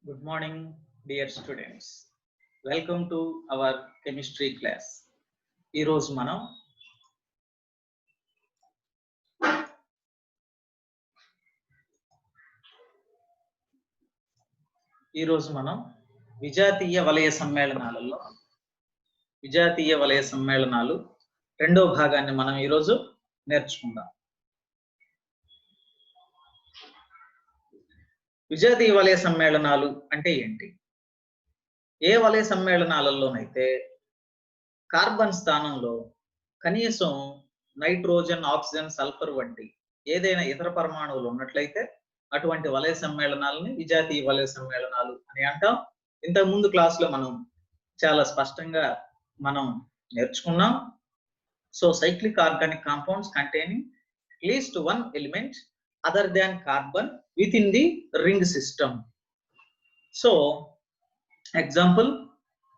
Good morning, dear students. Welcome to our chemistry class. ఈ రోజు మనం విజాతీయ వలయ సమ్మేళనాలు రెండో భాగాన్ని మనం ఈ రోజు నేర్చుకుందాం. విజాతీయ వలయ సమ్మేళనాలు అంటే ఏంటి? ఏ వలయ సమ్మేళనాలలోనైతే కార్బన్ స్థానంలో కనీసం నైట్రోజన్, ఆక్సిజన్, సల్ఫర్ వంటి ఏదైనా ఇతర పరమాణువులు ఉన్నట్లయితే అటువంటి వలయ సమ్మేళనాలని విజాతీయ వలయ సమ్మేళనాలు అని అంటాం. ఇంతకు ముందు క్లాసులో మనం చాలా స్పష్టంగా మనం నేర్చుకున్నాం. So cyclic organic compounds containing at least one element other than carbon within the ring system. So example,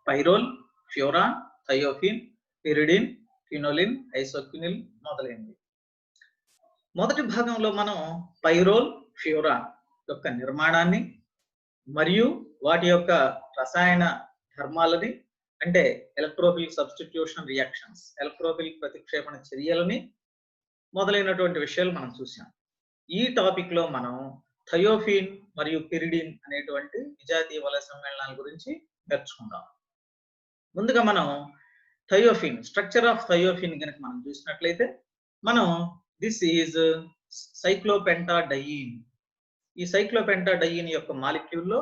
pyrrole, furan, thiophene, pyridine, quinoline, isoquinoline మొదలైనవి. మొదటి భాగంలో మనం పైరోల్, ఫ్యూరాన్ యొక్క నిర్మాణాన్ని మరియు వాటి యొక్క రసాయన ధర్మాలని అంటే ఎలక్ట్రోఫిల్ సబ్స్టిట్యూషన్ రియాక్షన్స్, ఎలక్ట్రోఫిల్ ప్రతిక్షేపణ చర్యలని మొదలైనటువంటి విషయాలు మనం చూసాం. ఈ టాపిక్ లో మనం థయోఫీన్ మరియు పిరిడిన్ అనేటువంటి విజాతీయ వలయ సమ్మేళనాల గురించి నేర్చుకుందాం. ముందుగా మనం థయోఫీన్, స్ట్రక్చర్ ఆఫ్ థయోఫీన్ కనుక మనం చూసినట్లయితే మనం దిస్ ఈజ్ సైక్లోపెంటాడయీన్. ఈ సైక్లోపెంటాడయీన్ యొక్క మాలిక్యూల్లో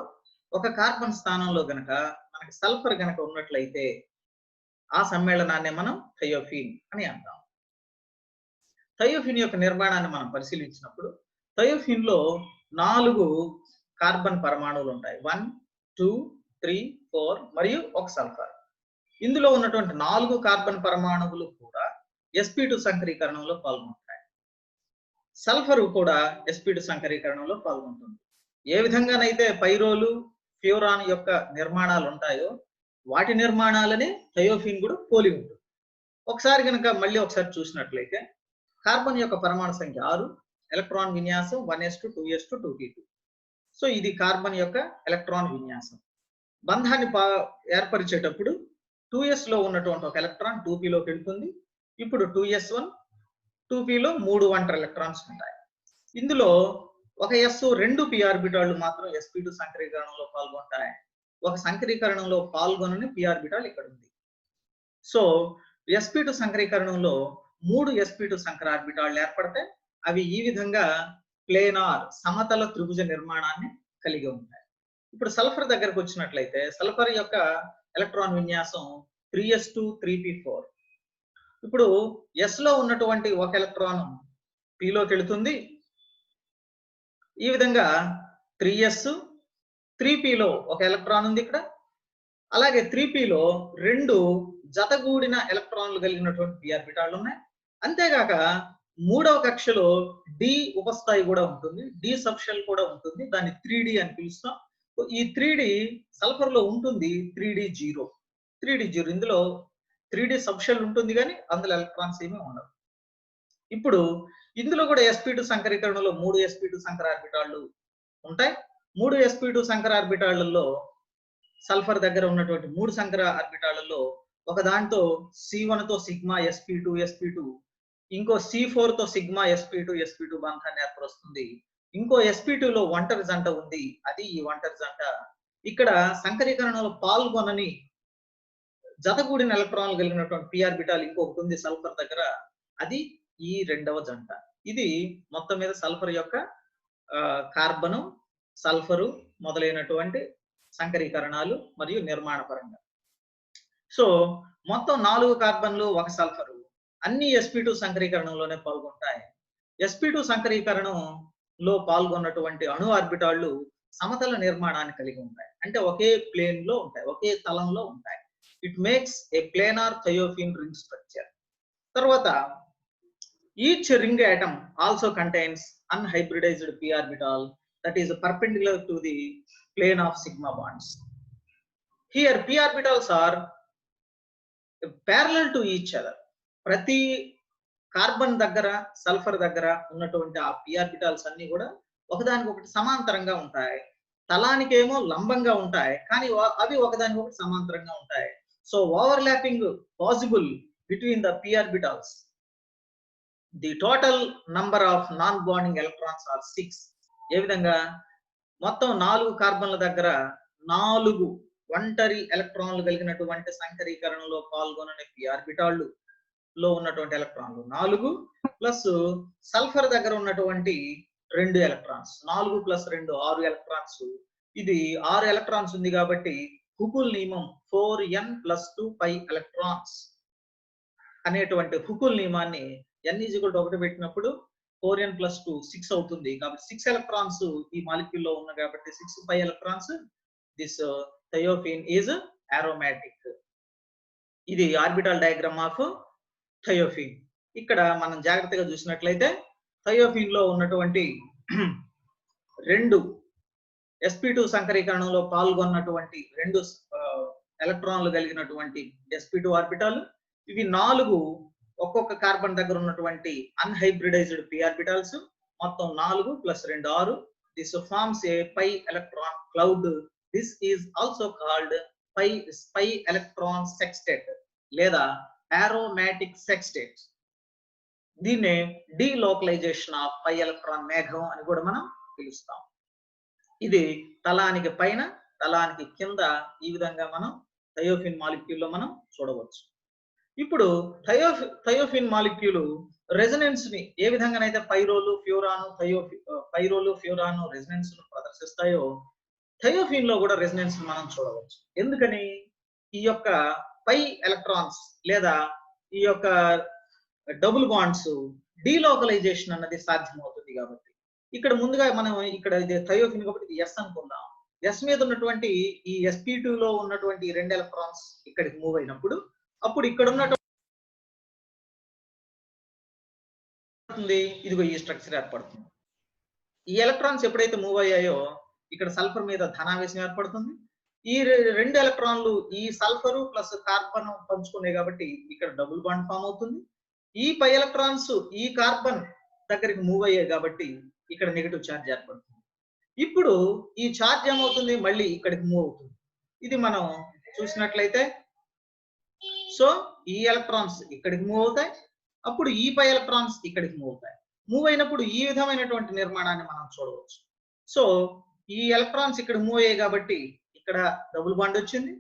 ఒక కార్బన్ స్థానంలో గనక మనకి సల్ఫర్ గనక ఉన్నట్లయితే ఆ సమ్మేళనాన్ని మనం థయోఫీన్ అని అంటాం. థయోఫీన్ యొక్క నిర్మాణాన్ని మనం పరిశీలించినప్పుడు థయోఫీన్ లో 4 కార్బన్ పరమాణువులు ఉంటాయి. 1, 2, 3, 4 మరియు ఒక సల్ఫర్. ఇందులో ఉన్నటువంటి 4 కార్బన్ పరమాణువులు కూడా sp2 సంకరీకరణంలో పాల్గొంటాయి. సల్ఫర్ కూడా sp2 సంకరీకరణంలో పాల్గొంటుంది. ఏ విధంగానైతే పైరోలు, ఫ్యూరాన్ యొక్క నిర్మాణాలు ఉంటాయో వాటి నిర్మాణాలని థయోఫీన్ కూడా పోలి ఉంటుంది. ఒకసారి కనుక మళ్ళీ ఒకసారి చూసినట్లయితే కార్బన్ యొక్క పరమాణు సంఖ్య 6, ఎలక్ట్రాన్ విన్యాసం 1s2 2s2 2p2. సో ఇది కార్బన్ యొక్క ఎలక్ట్రాన్ విన్యాసం. బంధాన్ని ఏర్పరిచేటప్పుడు 2s లో ఉన్నటువంటి ఒక ఎలక్ట్రాన్ 2p లోకి వెళ్తుంది. ఇప్పుడు 2s1 2p లో 3 ఒంటరి ఎలక్ట్రాన్స్ ఉంటాయి. ఇందులో ఒక s 2 p ఆర్బిటాళ్లు మాత్రం sp2 సంకరీకరణంలో పాల్గొంటాయి. ఒక సంకరీకరణంలో పాల్గొనని p ఆర్బిటాల్ ఇక్కడ ఉంది. సో sp2 సంకరీకరణంలో 3 sp2 సంకర ఆర్బిటాళ్లు ఏర్పడతాయి. అవి ఈ విధంగా ప్లేనార్ సమతల త్రిభుజ నిర్మాణాన్ని కలిగి ఉంటాయి. ఇప్పుడు సల్ఫర్ దగ్గరకు వచ్చినట్లయితే సల్ఫర్ యొక్క ఎలక్ట్రాన్ విన్యాసం 3s2 3p4. ఇప్పుడు s లో ఉన్నటువంటి ఒక ఎలక్ట్రాన్ p లోకి వెళుతుంది. ఈ విధంగా 3s 3p లో ఒక ఎలక్ట్రాన్ ఉంది ఇక్కడ. అలాగే 3p లో 2 జతగూడిన ఎలక్ట్రాన్లు కలిగినటువంటి p ఆర్బిటాళ్లు ఉన్నాయి. అంతేగాక మూడవ కక్షలో d ఉపస్థాయి కూడా ఉంటుంది, d సబ్షెల్ కూడా ఉంటుంది. దాన్ని 3d అని పిలుస్తాం. ఈ 3d సల్ఫర్ లో ఉంటుంది. 3d0 ఇందులో 3d సబ్షెల్ ఉంటుంది కానీ అందులో ఎలక్ట్రాన్స్ ఏమీ ఉండవు. ఇప్పుడు ఇందులో కూడా sp2 సంకరీకరణలో 3 sp2 సంకర ఆర్బిటాళ్లు ఉంటాయి. 3 sp2 సంకర ఆర్బిటాళ్లలో సల్ఫర్ దగ్గర ఉన్నటువంటి 3 సంకర ఆర్బిటాళ్లలో ఒక దాంతో C1 తో సిగ్మా sp2 ఇంకో C4 తో సిగ్మా sp2 బంధాన్ని ఏర్పరుస్తుంది. ఇంకో sp2 లో ఒంటరి జంట ఉంది. అది ఈ ఒంటరి జంట. ఇక్కడ సంకరీకరణలో పాల్గొనని జతగూడిన ఎలక్ట్రాన్లు కలిగినటువంటి p ఆర్బిటాల్ ఇంకొకటి ఉంది సల్ఫర్ దగ్గర. అది ఈ రెండవ జంట. ఇది మొత్తం మీద సల్ఫర్ యొక్క కార్బను, సల్ఫరు మొదలైనటువంటి సంకరీకరణాలు మరియు నిర్మాణ పరంగా. సో మొత్తం 4 కార్బన్లు, ఒక సల్ఫరు అన్ని sp2 సంకరీకరణంలోనే పాల్గొంటాయి. sp2 సంకరీకరణంలో పాల్గొన్నటువంటి అణు ఆర్బిటాళ్లు సమతల నిర్మాణాన్ని కలిగి ఉంటాయి. అంటే ఒకే ప్లేన్ లో ఉంటాయి, ఒకే తలంలో ఉంటాయి. It makes a planar thiophene ring structure. తర్వాత each ring atom also contains unhybridized p orbital that is perpendicular to the plane of sigma bonds. Here p orbitals are parallel to each other. ప్రతి carbon దగ్గర, sulphur దగ్గర ఉన్నటువంటి ఆ p orbitals అన్ని కూడా ఒకదానికొకటి సమాంతరంగా ఉంటాయి. తలానికేమో లంబంగా ఉంటాయి, కానీ అవి ఒకదానికొకటి సమాంతరంగా ఉంటాయి. So overlapping possible between the p orbitals. The total number of non bonding electrons are 6. ఏ విధంగా మొత్తం 4 కార్బన్ల దగ్గర 4 ఒంటరి ఎలక్ట్రాన్లు కలిగినటువంటి సంకరీకరణలో పాల్గొనని p ఆర్బిటాళ్ళు లో ఉన్నటువంటి ఎలక్ట్రాన్లు 4 ప్లస్ సల్ఫర్ దగ్గర ఉన్నటువంటి 2 ఎలక్ట్రాన్స్, 4 ప్లస్ 2 6 ఎలక్ట్రాన్స్. ఇది 6 ఎలక్ట్రాన్స్ ఉంది కాబట్టి హుకుల్ నియమం 4n + 2 π ఎలక్ట్రాన్స్ అనేటువంటి హుకుల్ నియమాన్ని n = 1 పెట్టినప్పుడు 4n + 2 6 అవుతుంది. కాబట్టి 6 ఎలక్ట్రాన్స్ ఈ మాలిక్యూల్ లో ఉన్నాయి కాబట్టి 6 π electrons. This thiophene is aromatic. ఇది ఆర్బిటల్ డయాగ్రామ్ ఆఫ్ థయోఫీన్. ఇక్కడ మనం జాగ్రత్తగా చూసినట్లయితే థయోఫీన్ లో ఉన్నటువంటి 2 sp2 సంకరీకరణంలో పాల్గొన్నటువంటి 2 ఎలక్ట్రాన్లు కలిగినటువంటి sp2 ఆర్బిటాల్. ఇవి 4 ఒక్కొక్క కార్బన్ దగ్గర ఉన్నటువంటి అన్హైబ్రిడైజ్డ్ p ఆర్బిటాల్స్. మొత్తం 4 + 2 6. This forms a pi electron cloud. This is also called pi electron sextet లేదా aromatic sextet. దీన్నే డీలోకలైజేషన్ ఆఫ్ పై ఎలక్ట్రాన్ మేఘం అని కూడా మనం పిలుస్తాం. ఇది తలానికి పైన తలానికి కింద ఈ విధంగా మనం థయోఫీన్ మాలిక్యూల్ లో మనం చూడవచ్చు. ఇప్పుడు థయోఫీన్ మాలిక్యూల్ రెజనెన్స్ ని ఏ విధంగానైతే పైరోలు ఫ్యూరాను రెజనెన్స్ ను ప్రదర్శిస్తాయో థయోఫీన్ లో కూడా రెజనెన్స్ మనం చూడవచ్చు. ఎందుకని ఈ యొక్క పై ఎలక్ట్రాన్స్ లేదా ఈ యొక్క డబుల్ బాండ్స్ డీలోకలైజేషన్ అన్నది సాధ్యమవుతుంది. కాబట్టి ఇక్కడ ముందుగా మనం ఇక్కడ ఇది థయోఫీన్ కాబట్టి ఇది S అనుకుందాం. S మీద ఉన్నటువంటి ఈ sp2 లో ఉన్నటువంటి 2 ఎలక్ట్రాన్స్ ఇక్కడికి మూవ్ అయినప్పుడు అప్పుడు ఇక్కడ ఉన్నటువంటి ఇదిగో ఈ స్ట్రక్చర్ ఏర్పడుతుంది. ఈ ఎలక్ట్రాన్స్ ఎప్పుడైతే మూవ్ అయ్యాయో ఇక్కడ సల్ఫర్ మీద ధనావేశం ఏర్పడుతుంది. ఈ 2 ఎలక్ట్రాన్లు ఈ సల్ఫర్ ప్లస్ కార్బన్ పంచుకున్నాయి కాబట్టి ఇక్కడ డబుల్ బాండ్ ఫామ్ అవుతుంది. ఈ పై ఎలక్ట్రాన్స్ ఈ కార్బన్ దగ్గరికి మూవ్ అయ్యాయి కాబట్టి ఇక్కడ నెగటివ్ ఛార్జ్ ఏర్పడుతుంది. ఇప్పుడు ఈ ఛార్జ్ ఏమవుతుంది, మళ్ళీ ఇక్కడికి మూవ్ అవుతుంది. ఇది మనం చూసినట్లయితే సో ఈ ఎలక్ట్రాన్స్ ఇక్కడికి మూవ్ అవుతాయి, అప్పుడు ఈ పై ఎలక్ట్రాన్స్ ఇక్కడికి మూవ్ అవుతాయి. మూవ్ అయినప్పుడు ఈ విధమైనటువంటి నిర్మాణాన్ని మనం చూడవచ్చు. సో ఈ ఎలక్ట్రాన్స్ ఇక్కడ మూవ్ అయ్యాయి కాబట్టి ఇక్కడ డబుల్ బాండ్ వచ్చింది.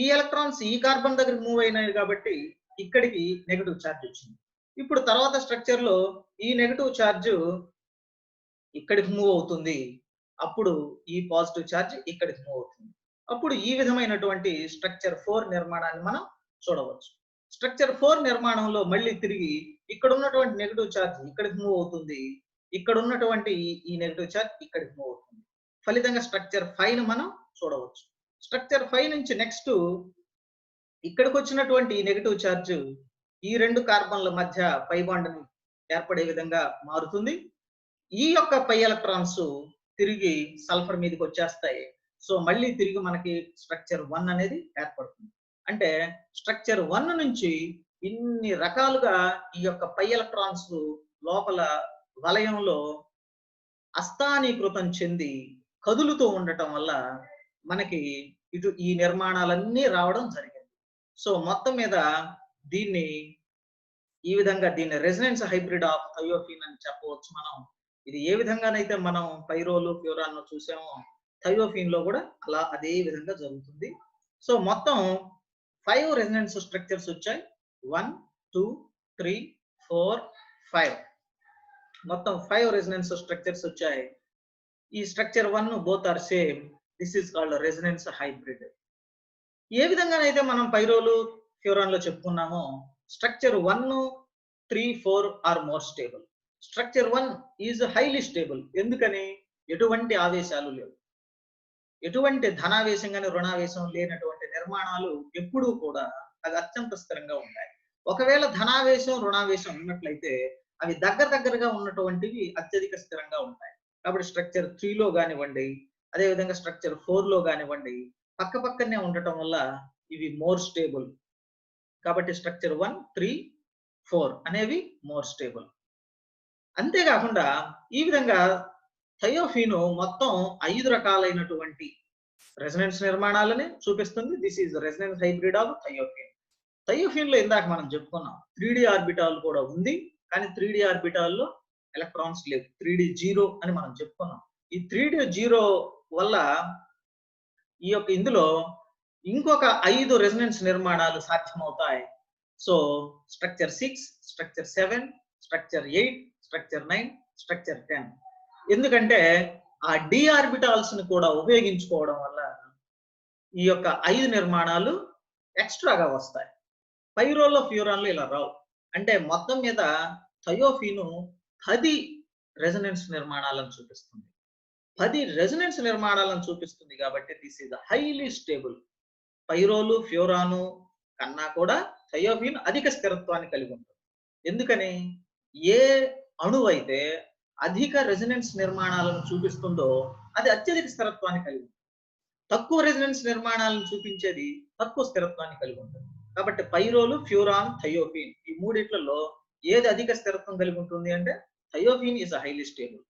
ఈ ఎలక్ట్రాన్స్ ఈ కార్బన్ దగ్గర మూవ్ అయినాయి కాబట్టి ఇక్కడికి నెగటివ్ ఛార్జ్ వచ్చింది. ఇప్పుడు తర్వాత స్ట్రక్చర్ లో ఈ నెగటివ్ ఛార్జ్ ఇక్కడికి మూవ్ అవుతుంది, అప్పుడు ఈ పాజిటివ్ ఛార్జ్ ఇక్కడికి మూవ్ అవుతుంది. అప్పుడు ఈ విధమైనటువంటి స్ట్రక్చర్ 4 నిర్మాణాన్ని మనం చూడవచ్చు. స్ట్రక్చర్ 4 నిర్మాణంలో మళ్ళీ తిరిగి ఇక్కడ ఉన్నటువంటి నెగటివ్ ఛార్జ్ ఇక్కడికి మూవ్ అవుతుంది, ఇక్కడ ఉన్నటువంటి ఈ నెగటివ్ ఛార్జ్ ఇక్కడికి మూవ్ అవుతుంది. ఫలితంగా స్ట్రక్చర్ 5 ను మనం చూడవచ్చు. స్ట్రక్చర్ 5 నుంచి నెక్స్ట్ ఇక్కడికి వచ్చినటువంటి నెగటివ్ ఛార్జ్ ఈ 2 కార్బన్ల మధ్య పై బాండ్ ఏర్పడే విధంగా మారుతుంది. ఈ యొక్క పై ఎలక్ట్రాన్స్ తిరిగి సల్ఫర్ మీదకి వచ్చేస్తాయి. సో మళ్ళీ తిరిగి మనకి స్ట్రక్చర్ 1 అనేది ఏర్పడుతుంది. అంటే స్ట్రక్చర్ 1 నుంచి ఇన్ని రకాలుగా ఈ యొక్క పై ఎలక్ట్రాన్స్ లోపల వలయంలో అస్థానీకృతం చెంది కదులుతూ ఉండటం వల్ల మనకి ఇటు ఈ నిర్మాణాలన్నీ రావడం జరిగింది. సో మొత్తం మీద దీన్ని ఈ విధంగా దీన్ని రెజనెన్స్ హైబ్రిడ్ ఆఫ్ థయోఫీన్ అని చెప్పవచ్చు మనం. ఇది ఏ విధంగానైతే మనం పైరోలు ఫ్యూరాన్ చూసామో థయోఫీన్ లో కూడా అలా అదే విధంగా జరుగుతుంది. సో మొత్తం 5 రెజనెన్స్ స్ట్రక్చర్స్ వచ్చాయి. 1 2 3 4 5 మొత్తం 5 రెజనెన్స్ స్ట్రక్చర్స్ వచ్చాయి. ఈ structure 1 both are same. This is called resonance hybrid. ఏ విధంగానైతే మనం పైరోలు ఫ్యూరాన్ లో చెప్పుకున్నామో structure 1 3 4 are more stable. Structure 1 is highly stable. ఎందుకని ఎటువంటి ఆవేశాలు లేవు, ఎటువంటి ధనావేశం కానీ రుణావేశం లేనటువంటి నిర్మాణాలు ఎప్పుడూ కూడా అది అత్యంత స్థిరంగా ఉంటాయి. ఒకవేళ ధనావేశం రుణావేశం ఉన్నట్లయితే అవి దగ్గరగా ఉన్నటువంటివి అత్యధిక స్థిరంగా ఉంటాయి. కాబట్టి స్ట్రక్చర్ 3 లో కానివ్వండి, అదేవిధంగా స్ట్రక్చర్ 4 లో కానివ్వండి, పక్కనే ఉండటం వల్ల ఇవి మోర్ స్టేబుల్. కాబట్టి స్ట్రక్చర్ 1 3 4 అనేవి మోర్ స్టేబుల్. అంతేకాకుండా ఈ విధంగా థయోఫీన్ మొత్తం 5 రకాలైనటువంటి రెసొనెన్స్ నిర్మాణాలని చూపిస్తుంది. This is resonance hybrid of thiophene. Thiophene లో ఇందాక మనం చెప్పుకున్నాం 3D ఆర్బిటాల్ కూడా ఉంది, కానీ 3D ఆర్బిటాల్లో ఎలక్ట్రాన్స్ లేవు. 3D జీరో అని మనం చెప్పుకున్నాం. ఈ 3D జీరో వల్ల ఇందులో ఇంకొక 5 రెసొనెన్స్ నిర్మాణాలు సాధ్యమవుతాయి. So structure 6, structure 7, structure 8, structure 9, structure 10. ఎందుకంటే ఆ డి ఆర్బిటాల్స్ ని కూడా ఉపయోగించుకోవడం వల్ల ఈ యొక్క 5 నిర్మాణాలు ఎక్స్ట్రాగా వస్తాయి. పైరోల్లో ఫ్యూరాన్లు ఇలా రావు. అంటే మొత్తం మీద థయోఫీను 10 రెసొనెన్స్ నిర్మాణాలను చూపిస్తుంది. 10 రెసొనెన్స్ నిర్మాణాలను చూపిస్తుంది కాబట్టి దిస్ ఈజ్ హైలీ స్టేబుల్. పైరోలు ఫ్యూరాను కన్నా కూడా థయోఫీన్ అధిక స్థిరత్వాన్ని కలిగి ఉంటుంది. ఎందుకని? ఏ అణువు అయితే అధిక రెసొనెన్స్ నిర్మాణాలను చూపిస్తుందో అది అత్యధిక స్థిరత్వాన్ని కలిగి ఉంటుంది. తక్కువ రెసొనెన్స్ నిర్మాణాలను చూపించేది తక్కువ స్థిరత్వాన్ని కలిగి ఉంటుంది. కాబట్టి పైరోలు, ఫ్యూరాన్, థయోఫీన్ ఈ మూడిట్లలో ఏది అధిక స్థిరత్వం కలిగి ఉంటుంది అంటే థయోఫీన్ ఈజ్ హైలీ స్టేబుల్.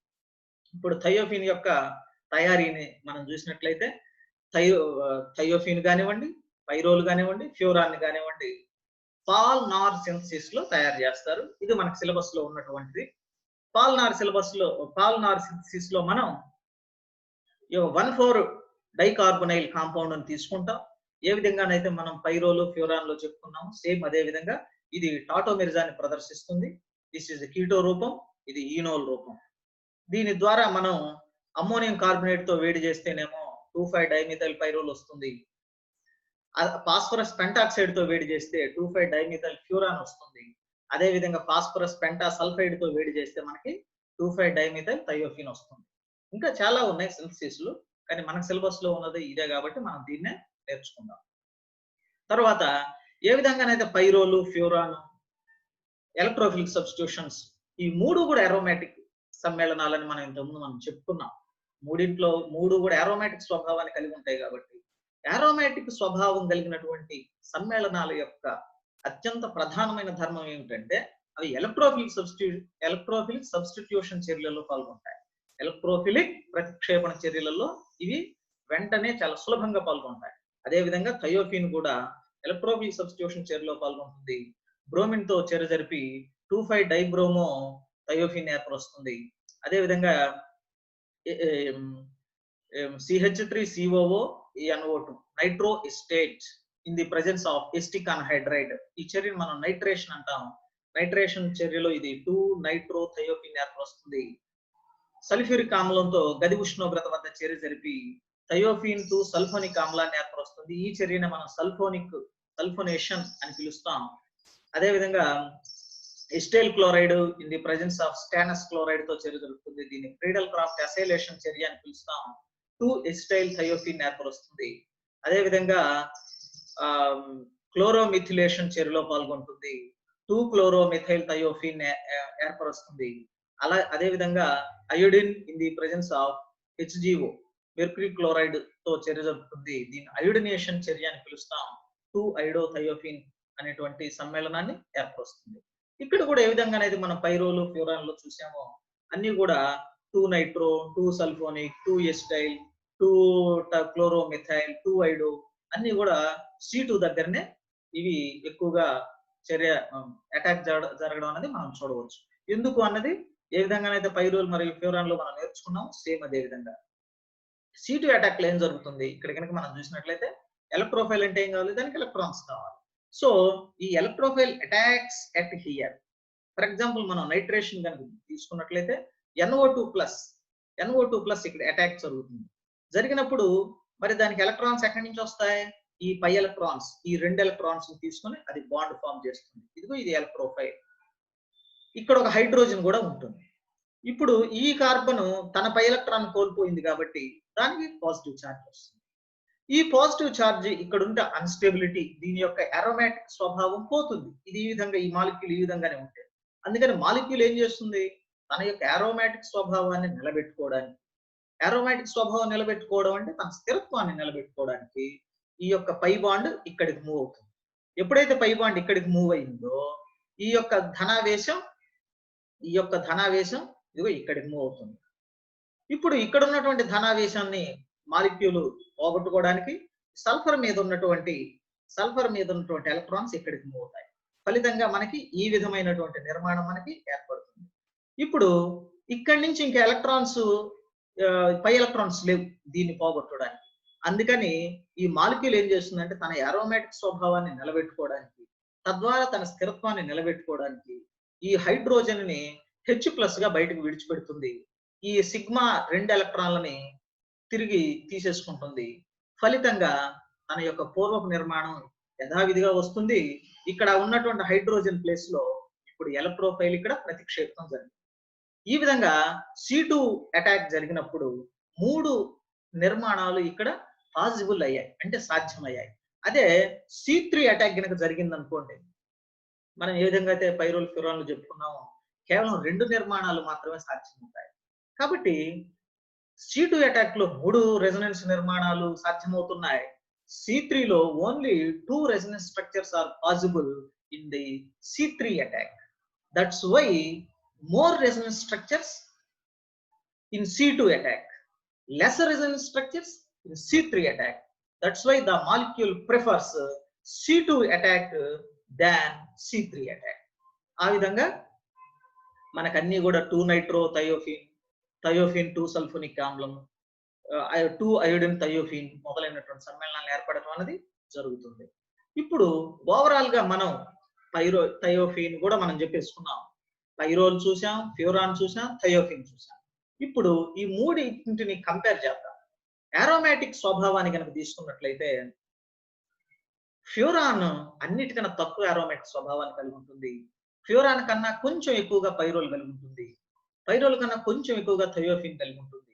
ఇప్పుడు థయోఫీన్ యొక్క తయారీని మనం చూసినట్లయితే థయోఫీన్ కానివ్వండి, పైరోలు కానివ్వండి, ఫ్యూరాన్ కానివ్వండి, పాల్ నార్ సింథసిస్ లో తయారు చేస్తారు. ఇది మనకు సిలబస్ లో ఉన్నటువంటిది. పాల్ నార్ సింథసిస్ లో మనం 1,4 డైకార్బొనైల్ కాంపౌండ్ అని తీసుకుంటాం. ఏ విధంగానైతే మనం పైరోలు, ఫ్యూరాన్ లో చెప్పుకున్నాము, సేమ్ అదే విధంగా ఇది టాటోమెరిజాన్ని ప్రదర్శిస్తుంది. దిస్ ఇస్ కీటో రూపం, ఇది ఈనోల్ రూపం. దీని ద్వారా మనం అమ్మోనియం కార్బోనేట్ తో వేడి చేస్తేనేమో 2,5-డైమిథైల్ పైరోల్ వస్తుంది. ఫాస్ఫరస్ పెంటాక్సైడ్ తో వేడి చేస్తే 2,5-డైమిథైల్ ఫ్యూరాన్ వస్తుంది. అదే విధంగా ఫాస్ఫరస్ పెంటా సల్ఫైడ్ తో వేడి చేస్తే మనకి 2,5-డైమిథైల్ థయోఫీన్ వస్తుంది. ఇంకా చాలా ఉన్నాయి సింథసిస్లు, కానీ మనకు సిలబస్ లో ఉన్నది ఇదే కాబట్టి మనం దీన్నే నేర్చుకుందాం. తర్వాత ఏ విధంగానైతే పైరోలు, ఫ్యూరాన్, ఎలక్ట్రోఫిలిక్ సబ్స్టిట్యూషన్స్ ఈ మూడు కూడా అరోమాటిక్ సమ్మేళనాలని మనం ఇంతకుముందు చెప్పుకున్నాం. మూడు కూడా అరోమాటిక్ స్వభావాన్ని కలిగి ఉంటాయి కాబట్టి అరోమాటిక్ స్వభావం కలిగినటువంటి సమ్మేళనాల యొక్క అత్యంత ప్రధానమైన ధర్మం ఏమిటంటే అవి ఎలక్ట్రోఫిలిక్ సబ్స్టిట్యూషన్ చర్యలలో పాల్గొంటాయి. ఎలక్ట్రోఫిలిక్ ప్రతిక్షేపణ చర్యలలో ఇవి వెంటనే చాలా సులభంగా పాల్గొంటాయి. అదే విధంగా థయోఫీన్ కూడా ఎలక్ట్రోఫిలిక్ సబ్స్టిట్యూషన్ చర్యలో పాల్గొంటుంది. బ్రోమిన్ తో చర్య జరిపి 2,5-డైబ్రోమో థయోఫీన్ ఏర్పరుస్తుంది. అదే విధంగా CH3COO NO2 nitro acetate in the presence of acetic anhydride. ఈ చర్యను మనం నైట్రేషన్ అంటాం. నైట్రేషన్ చర్యలో ఇది 2-నైట్రో థయోఫీన్ ఏర్పరుస్తుంది. సల్ఫ్యూరిక్ ఆమ్లంతో గది ఉష్ణోగ్రత వద్ద చర్య జరిపి థయోఫీన్ 2 సల్ఫోనిక్ ఆమ్లాన్ని ఏర్పరుస్తుంది. ఈ చర్యను మనం సల్ఫోనేషన్ అని పిలుస్తాం. అదే విధంగా ఎస్టైల్ chloride in the presence of stannous chloride తో చర్య జరుగుతుంది. దీన్ని ఫ్రీడల్ క్రాఫ్ట్ అసైలేషన్ చర్య అని పిలుస్తాం. 2 ఎస్టైల్ థయోఫీన్ ఏర్పరుస్తుంది. అదే విధంగా క్లోరోమిథిలేషన్ చర్యలో పాల్గొంటుంది. 2 క్లోరోమిథైల్ థయోఫీన్ ఏర్పరుస్తుంది. అదే విధంగా iodine in the presence of HGO mercury chloride తో చర్య జరుగుతుంది. దీన్ని అయోడినేషన్ చర్య అని పిలుస్తాం. 2 ఐడో థయోఫీన్ అనేటువంటి సమ్మేళనాన్ని ఏర్పరుస్తుంది. ఇక్కడ కూడా ఏ విధంగా అనేది మనం పైరోలు, ఫ్యూరాన్ లో చూసామో అన్ని కూడా 2-నైట్రో, 2 సల్ఫోనిక్, 2 ఎస్టైల్, 2 క్లోరోమిథైల్, 2 ఐడో అన్ని కూడా C2 దగ్గరనే ఇవి ఎక్కువగా చర్య అటాక్ జరగడం అనేది మనం చూడవచ్చు. ఎందుకు అన్నది ఏ విధంగానైతే పైరోల్ మరియు ఫ్యూరాన్ లో మనం నేర్చుకున్నాం, సేమ్ అదే విధంగా C2 అటాక్ లో ఏం జరుగుతుంది ఇక్కడ కనుక మనం చూసినట్లయితే ఎలక్ట్రోఫైల్ అంటే ఏం కావాలి, దానికి ఎలక్ట్రాన్స్ కావాలి. సో ఈ electrophile attacks at here. For example మనం నైట్రేషన్ కనుక తీసుకున్నట్లయితే NO2+ ఇక్కడ అటాక్ జరుగుతుంది. జరిగినప్పుడు మరి దానికి ఎలక్ట్రాన్స్ ఎక్కడి నుంచి వస్తాయి? ఈ పై ఎలక్ట్రాన్స్, ఈ 2 ఎలక్ట్రాన్స్ తీసుకొని అది బాండ్ ఫామ్ చేస్తుంది. ఇదిగో ఇది ఎలక్ట్రోఫైల్. ఇక్కడ ఒక హైడ్రోజన్ కూడా ఉంటుంది. ఇప్పుడు ఈ కార్బన్ తన పై ఎలక్ట్రాన్ కోల్పోయింది కాబట్టి దానికి పాజిటివ్ ఛార్జ్ వస్తుంది. ఈ పాజిటివ్ ఛార్జ్ ఇక్కడ ఉంటే అన్స్టెబిలిటీ, దీని యొక్క అరోమాటిక్ స్వభావం పోతుంది. ఇది ఈ విధంగా ఈ మాలిక్యూల్ ఈ విధంగానే ఉంటాయి. అందుకని మాలిక్యూల్ ఏం చేస్తుంది, తన యొక్క అరోమాటిక్ స్వభావాన్ని నిలబెట్టుకోవడానికి, అరోమాటిక్ స్వభావం నిలబెట్టుకోవడం అంటే తన స్థిరత్వాన్ని నిలబెట్టుకోవడానికి ఈ యొక్క పై బాండ్ ఇక్కడికి మూవ్ అవుతుంది. ఎప్పుడైతే పై బాండ్ ఇక్కడికి మూవ్ అయిందో ఈ యొక్క ధనావేశం ఇదిగో ఇక్కడికి మూవ్ అవుతుంది. ఇప్పుడు ఇక్కడ ఉన్నటువంటి ధనావేశాన్ని మాలిక్యూల్ పోగొట్టుకోవడానికి సల్ఫర్ మీద ఉన్నటువంటి ఎలక్ట్రాన్స్ ఇక్కడికి మూవ్ అవుతాయి. ఫలితంగా మనకి ఈ విధమైనటువంటి నిర్మాణం మనకి ఏర్పడుతుంది. ఇప్పుడు ఇక్కడి నుంచి ఇంకా ఎలక్ట్రాన్స్ పై ఎలక్ట్రాన్స్ లేవు దీన్ని పోగొట్టడానికి. అందుకని ఈ మాలిక్యూల్ ఏం చేస్తుందంటే తన అరోమాటిక్ స్వభావాన్ని నిలబెట్టుకోవడానికి, తద్వారా తన స్థిరత్వాన్ని నిలబెట్టుకోవడానికి ఈ హైడ్రోజన్ ని H+ గా బయటకు విడిచిపెడుతుంది. ఈ సిగ్మా 2 ఎలక్ట్రాన్లని తిరిగి తీసేసుకుంటుంది. ఫలితంగా తన యొక్క పూర్వపు నిర్మాణం యథావిధిగా వస్తుంది. ఇక్కడ ఉన్నటువంటి హైడ్రోజన్ ప్లేస్ లో ఇప్పుడు ఎలక్ట్రోఫైల్ ఇక్కడ ప్రతిక్షేపం జరిగింది. ఈ విధంగా C2 అటాక్ జరిగినప్పుడు 3 నిర్మాణాలు ఇక్కడ పాసిబుల్ అయ్యాయి, అంటే సాధ్యమయ్యాయి. అదే C3 అటాక్ కనుక జరిగింది అనుకోండి, మనం ఏ విధంగా అయితే పైరోల్ ఫ్యూరాన్లు చెప్పుకున్నామో కేవలం 2 నిర్మాణాలు మాత్రమే సాధ్యమవుతాయి. కాబట్టి C2 అటాక్ లో 3 రెజొనెన్స్ నిర్మాణాలు సాధ్యమవుతున్నాయి. C3 లో only 2 resonance structures are possible in the C3 attack. That's why more resonance structures in C2 attack, lesser resonance structures in C3 attack. That's why the molecule prefers C2 attack than C3 attack. ఆ విధంగా మనకన్నీ కూడా 2-నైట్రో-థయోఫీన్ 2-సల్ఫోనిక్ ఆమ్లం, 2-అయోడిన్-థయోఫీన్ మొదలైనటువంటి సమ్మేళనాలు ఏర్పడటం అనేది జరుగుతుంది. ఇప్పుడు ఓవరాల్ గా మనం థయోఫీన్ కూడా మనం చెప్పేసుకున్నాం. పైరోల్ చూసాం, ఫ్యూరాన్ చూసాం, థయోఫీన్ చూసాం. ఇప్పుడు ఈ మూడింటిని కంపేర్ చేద్దాం. అరోమాటిక్ స్వభావాన్ని కనుక తీసుకున్నట్లయితే ఫ్యూరాన్ అన్నిటికన్నా తక్కువ అరోమాటిక్ స్వభావాన్ని కలిగి ఉంటుంది. ఫ్యూరాన్ కన్నా కొంచెం ఎక్కువగా పైరోల్ కలిగి ఉంటుంది. పైరోల్ కన్నా కొంచెం ఎక్కువగా థయోఫీన్ కలిగి ఉంటుంది.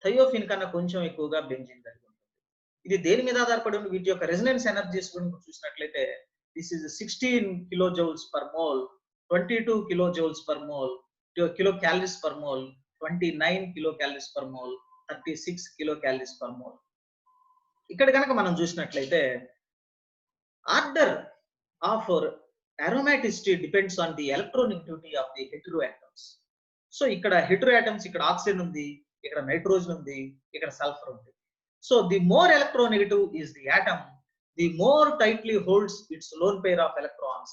థయోఫీన్ కన్నా కొంచెం ఎక్కువగా బెంజిన్ కలిగి ఉంటుంది. ఇది దేని మీద ఆధారపడి ఉంది? వీటి యొక్క రెజొనెన్స్ ఎనర్జీస్ గురించి చూసినట్లయితే this is 16 kilojoules per mole, 22 kilojoules per mole, kilocalories per mole, 29 kilocalories per mole, 36 kilocalories per mole. ఇక్కడ కనుక మనం చూసినట్లయితే order of aromaticity depends on the electronegativity of the heteroatoms. So ఇక్కడ హెటెరోఆటమ్స్, ఇక్కడ ఆక్సిజన్ ఉంది, ఇక్కడ నైట్రోజన్ ఉంది, ఇక్కడ సల్ఫర్ ఉంది. So the more electronegative is the atom, the more tightly holds its lone pair of electrons.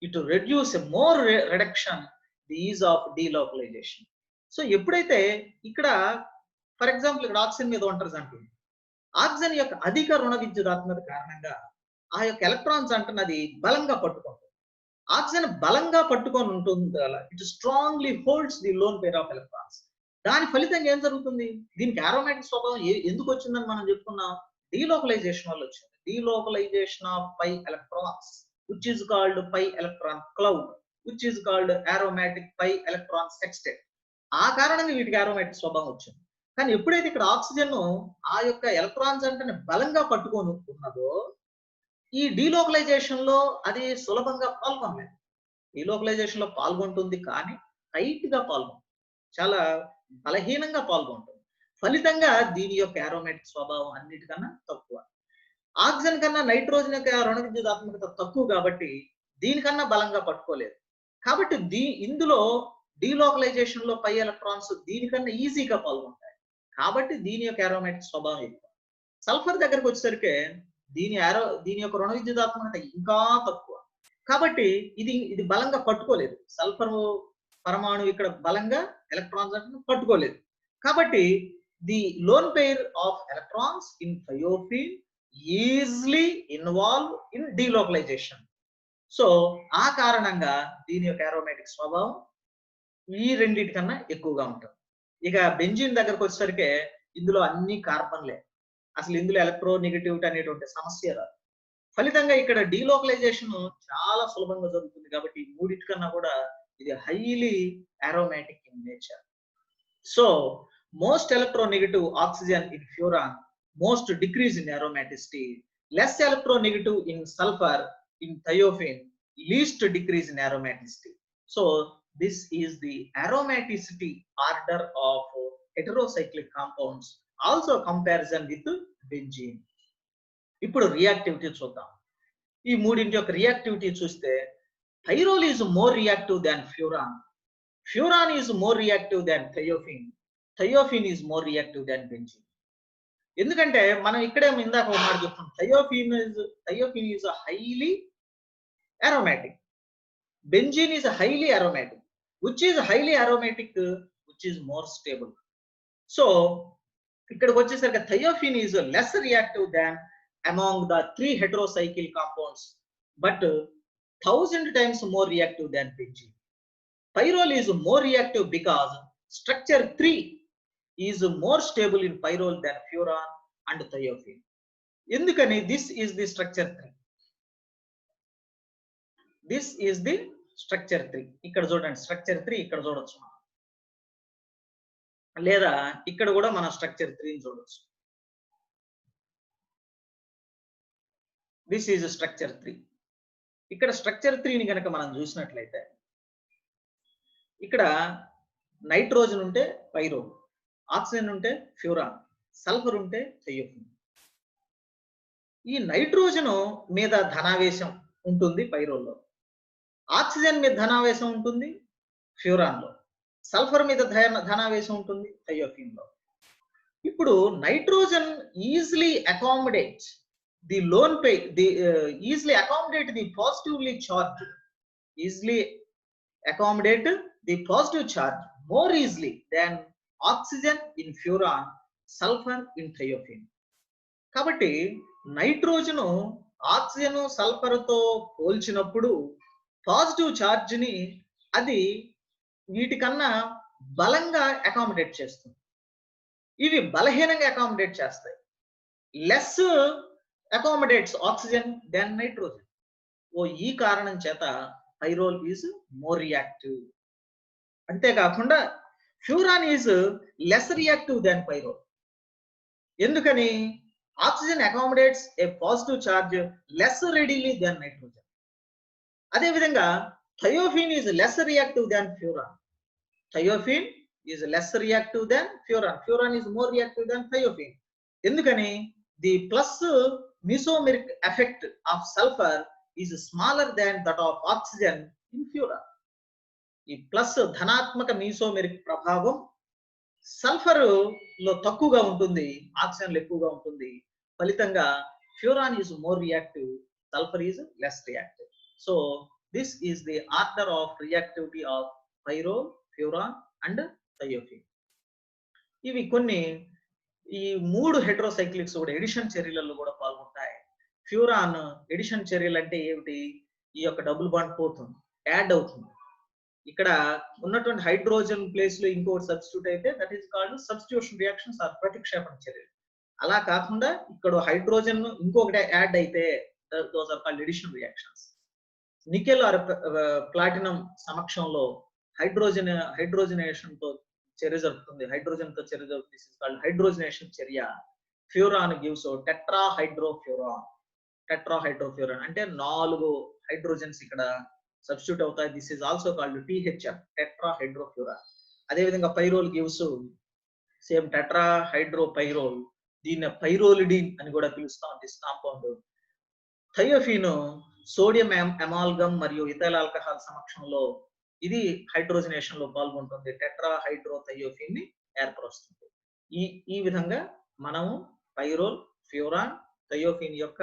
It will reduce a more reduction the ease of delocalization. So ఎప్పుడైతే ఇక్కడ for example ఇక్కడ oxygen మీద ఒంటరి అంటుంది, oxygen యొక్క అధిక రుణ విద్యుదాత్మక కారణంగా ఆ యొక్క ఎలక్ట్రాన్స్ అంటున్నది బలంగా పట్టుకుంటుంది. ఆక్సిజన్ బలంగా పట్టుకొని ఉంటుంది, it strongly holds the lone pair of electrons. దాని ఫలితంగా ఏం జరుగుతుంది? దీనికి అరోమాటిక్ స్వభావం ఎందుకు వచ్చిందని మనం చెప్పుకున్నాం, డీలోకలైజేషన్ వల్ల వచ్చింది. Delocalisation of pi electrons which is called pi electron cloud, which is called aromatic pi electron sextet. ఆ కారణంగా వీటికి అరోమాటిక్ స్వభావం వచ్చింది. కానీ ఎప్పుడైతే ఇక్కడ ఆక్సిజన్ ఆ యొక్క ఎలక్ట్రాన్స్ అంటే బలంగా పట్టుకొని ఉన్నదో ఈ డీలోకలైజేషన్ లో అది సులభంగా పాల్గొనలేదు. డీలోకలైజేషన్ లో పాల్గొంటుంది కానీ టైట్ గా పాల్గొంటుంది, చాలా బలహీనంగా పాల్గొంటుంది. ఫలితంగా దీని యొక్క అరోమాటిక్ స్వభావం అన్నిటికన్నా తక్కువ. ఆక్సిజన్ కన్నా నైట్రోజన్ యొక్క రుణ విద్యుదాత్మకత తక్కువ కాబట్టి దీనికన్నా బలంగా పట్టుకోలేదు. కాబట్టి ఇందులో డీలోకలైజేషన్ లో పై ఎలక్ట్రాన్స్ దీనికన్నా ఈజీగా పాల్గొంటాయి. కాబట్టి దీని యొక్క అరోమాటిక్ స్వభావం ఎక్కువ. సల్ఫర్ దగ్గరకు వచ్చేసరికి దీని యొక్క రుణ విద్యుదాత్మకత ఇంకా తక్కువ. కాబట్టి ఇది బలంగా పట్టుకోలేదు. సల్ఫర్ పరమాణు ఇక్కడ బలంగా ఎలక్ట్రాన్స్ పట్టుకోలేదు. కాబట్టి the lone pair of electrons in thiophene easily involve in delocalization. So ఆ కారణంగా దీని యొక్క అరోమాటిక్ స్వభావం ఈ రెండింటికన్నా ఎక్కువగా ఉంటుంది. ఇక బెంజిన్ దగ్గరకు వచ్చేసరికి ఇందులో అన్ని కార్బన్లే, అసలు ఇందులో ఎలక్ట్రోనెగటివిటీ అనేటువంటి సమస్య రాదు. ఫలితంగా ఇక్కడ డీలోకలైజేషన్ చాలా సులభంగా జరుగుతుంది. కాబట్టి ఈ మూడింటికన్నా కూడా ఇది highly aromatic in nature. So most electronegative oxygen in furan, most decrease in aromaticity, less electronegative in sulfur, in thiophene, least decrease in aromaticity. So this is the aromaticity order of heterocyclic compounds, also comparison with benzene. ఇప్పుడు reactivity చూద్దాం. ఈ మూడింటి యొక్క reactivity చూస్తే pyrrole is more reactive than furan, furan is more reactive than thiophene, thiophene is more reactive than benzene. ఎందుకంటే మనం ఇక్కడే ఇందాక ఒక మాట చెప్తున్నాం, thiophene is highly aromatic. Benzene is highly aromatic. Which is highly aromatic, which is more stable. So ikkada vachesarika thiophene is less reactive than among the 3 heterocycle compounds, but 1000 times more reactive than benzene. Pyrrole is more reactive because structure 3 is more stable in pyrrole than furan and thiophene. Endukani this is the structure 3. This is the structure 3. ఇక్కడ చూడండి structure 3 ఇక్కడ చూడొచ్చు మనం, లేదా ఇక్కడ కూడా మనం structure 3 ని చూడొచ్చు. This is structure 3. ఇక్కడ structure 3 ని గనక మనం చూసినట్లయితే ఇక్కడ నైట్రోజన్ ఉంటే పైరోల్, ఆక్సిజన్ ఉంటే ఫ్యూరాన్, సల్ఫర్ ఉంటే థయోఫిన్. ఈ నైట్రోజన్ మీద ధనావేశం ఉంటుంది పైరోల్లో, ఆక్సిజన్ మీద ధనావేశం ఉంటుంది ఫ్యూరాన్ లో, సల్ఫర్ మీద ధనావేశం ఉంటుంది థయోఫిన్ లో. ఇప్పుడు nitrogen easily accommodate the easily accommodate the positively charge, positive charge more easily than oxygen in furan, sulphur in thiophene. కాబట్టి నైట్రోజన్ ఆక్సిజన్ సల్ఫర్ తో పోల్చినప్పుడు పాజిటివ్ ఛార్జ్ ని అది వీటికన్నా బలంగా అకామిడేట్ చేస్తుంది. ఇవి బలహీనంగా అకామిడేట్ చేస్తాయి. Less accommodates oxygen than nitrogen. ఈ కారణం చేత పైరోల్ ఈజ్ మోర్ రియాక్టివ్. అంతేకాకుండా furan is less reactive than pyrrole. ఎందుకని? Oxygen accommodates a positive charge less readily than nitrogen. అదే విధంగా thiophene is less reactive than furan. Thiophene is less reactive than furan. Furan is more reactive than thiophene. ఎందుకని? The plus mesomeric effect of sulphur is smaller than that of oxygen in furan. ఈ plus ధనాత్మక మీసోమెరిక్ ప్రభావం sulphur లో తక్కువగా ఉంటుంది, oxygen లో ఎక్కువగా ఉంటుంది. ఫలితంగా furan is more reactive, sulphur is less reactive. So this is the order of reactivity of pyrrole, furan and thiophene. ఇవి కొన్ని ఈ 3 హెటరోసైక్లిక్స్ కూడా ఎడిషన్ చర్యలలో కూడా పాల్గొంటాయి. ఫ్యూరాన్ ఎడిషన్ చర్యలు అంటే ఏమిటి? ఈ యొక్క డబుల్ బాండ్ పోతుంది, యాడ్ అవుతుంది. ఇక్కడ ఉన్నటువంటి హైడ్రోజన్ ప్లేస్ లో ఇంకొకటి సబ్స్టిట్యూట్ అయితే that is called substitution reactions or ప్రతిక్షేపణ చర్యలు. అలా కాకుండా ఇక్కడ హైడ్రోజన్ ఇంకొకటి యాడ్ అయితే those are called addition reactions. Nickel or platinum సమక్షంలో హైడ్రోజనేషన్ తో చర్య జరుగుతుంది. హైడ్రోజన్ తో చర్య జరుగుతుంది. దిస్ ఇస్ కాల్డ్ హైడ్రోజనేషన్ చర్య. ఫ్యూరాన్ గివ్స్ టెట్రాహైడ్రోఫ్యూరాన్ అంటే 4 హైడ్రోజన్స్ ఇక్కడ సబ్స్టిట్యూట్ అవుతాయి. This is also called THF, tetrahydrofuran. అదే విధంగా పైరోల్ గివ్స్ సేమ్ టెట్రాహైడ్రోపైరోల్. దీన్ని పైరోలిడిన్ అని కూడా పిలుస్తాం this compound. Thiophene sodium amalgam మరియు ఇథైల్ ఆల్కహాల్ సమక్షంలో ఇది హైడ్రోజనేషన్ లో పాల్గొంటుంది. టెట్రాహైడ్రోథయోఫిన్ ని ఏర్పరుస్తుంది. ఈ విధంగా మనము పైరోల్, ఫ్యూరాన్, థయోఫిన్ యొక్క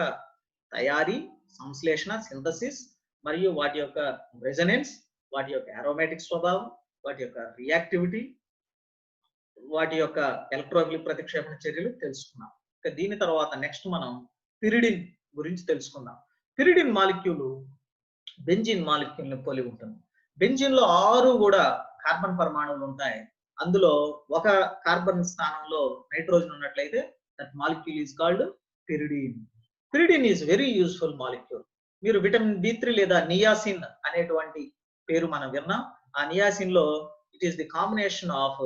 తయారీ, సంశ్లేషణ, సింథసిస్ మరియు వాటి యొక్క రెజనెన్స్, వాటి యొక్క అరోమాటిక్ స్వభావం, వాటి యొక్క రియాక్టివిటీ, వాటి యొక్క ఎలక్ట్రోఫిలిక్ ప్రతిక్షేపణ చర్యలు తెలుసుకున్నాం. ఇక దీని తర్వాత నెక్స్ట్ మనం పిరిడిన్ గురించి తెలుసుకుందాం. పిరిడిన్ మాలిక్యూల్ బెంజిన్ మాలిక్యూల్ ని పోలి ఉంటుంది. బెంజిన్ లో 6 కూడా కార్బన్ పరమాణువులు ఉంటాయి. అందులో ఒక కార్బన్ స్థానంలో నైట్రోజన్ ఉన్నట్లయితే that molecule is called pyridine. Pyridine is very useful molecule. మీరు విటమిన్ B3 లేదా నియాసిన్ అనేటువంటి పేరు మనం విన్నాం. ఆ నియాసిన్ లో it is the combination of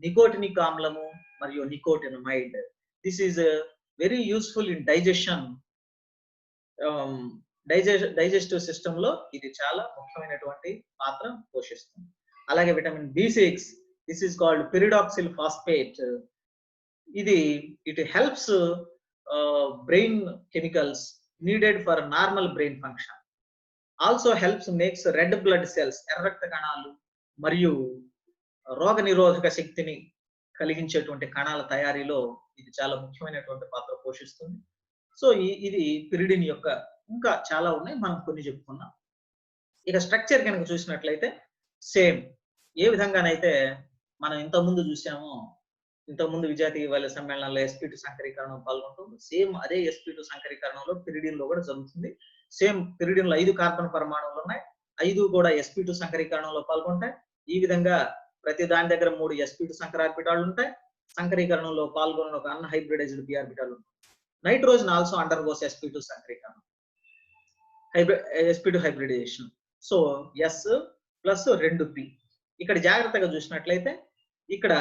nicotinic ఆమ్లము మరియు nicotinamide. This is very useful in digestion. Digestive system లో ఇది చాలా ముఖ్యమైనటువంటి పాత్ర పోషిస్తుంది. అలాగే vitamin B6, this is called pyridoxal phosphate. ఇది it helps brain chemicals needed for normal brain function. Also helps makes red blood cells, ఎర్ర రక్త కణాలు మరియు రోగ నిరోధక శక్తిని కలిగించేటువంటి కణాల తయారీలో ఇది చాలా ముఖ్యమైనటువంటి పాత్ర పోషిస్తుంది. సో ఇది పిరిడిన్ యొక్క ఇంకా చాలా ఉన్నాయి, మనం కొన్ని చెప్పుకున్నాం. ఇక స్ట్రక్చర్ కనుక చూసినట్లయితే సేమ్ ఏ విధంగానైతే మనం ఇంతకుముందు చూసామో, ఇంతకుముందు విజాతీయ వైల్య సమ్మేళనాల్లో sp2 సంకరీకరణం పాల్గొంటుంది. సేమ్ అదే sp2 సంకరీకరణంలో పిరిడిన్ లో కూడా జరుగుతుంది. సేమ్ పిరిడిన్ లో 5 కార్బన్ పరమాణువులు ఉన్నాయి, 5 కూడా sp2 సంకరీకరణంలో పాల్గొంటాయి. ఈ విధంగా ప్రతి దాని దగ్గర 3 sp2 సంకరార్బిటాలు ఉంటాయి. సంకరీకరణంలో పాల్గొన్న ఒక అన్హైబ్రిడైజ్డ్ p ఆర్బిటాల్ ఉంటుంది. నైట్రోజన్ ఆల్సో అండర్గోస్ sp2 సంకరీకరణం, sp2 hybridisation. So S plus 2p. ఇక్కడ జాగ్రత్తగా చూసినట్లయితే ఇక్కడ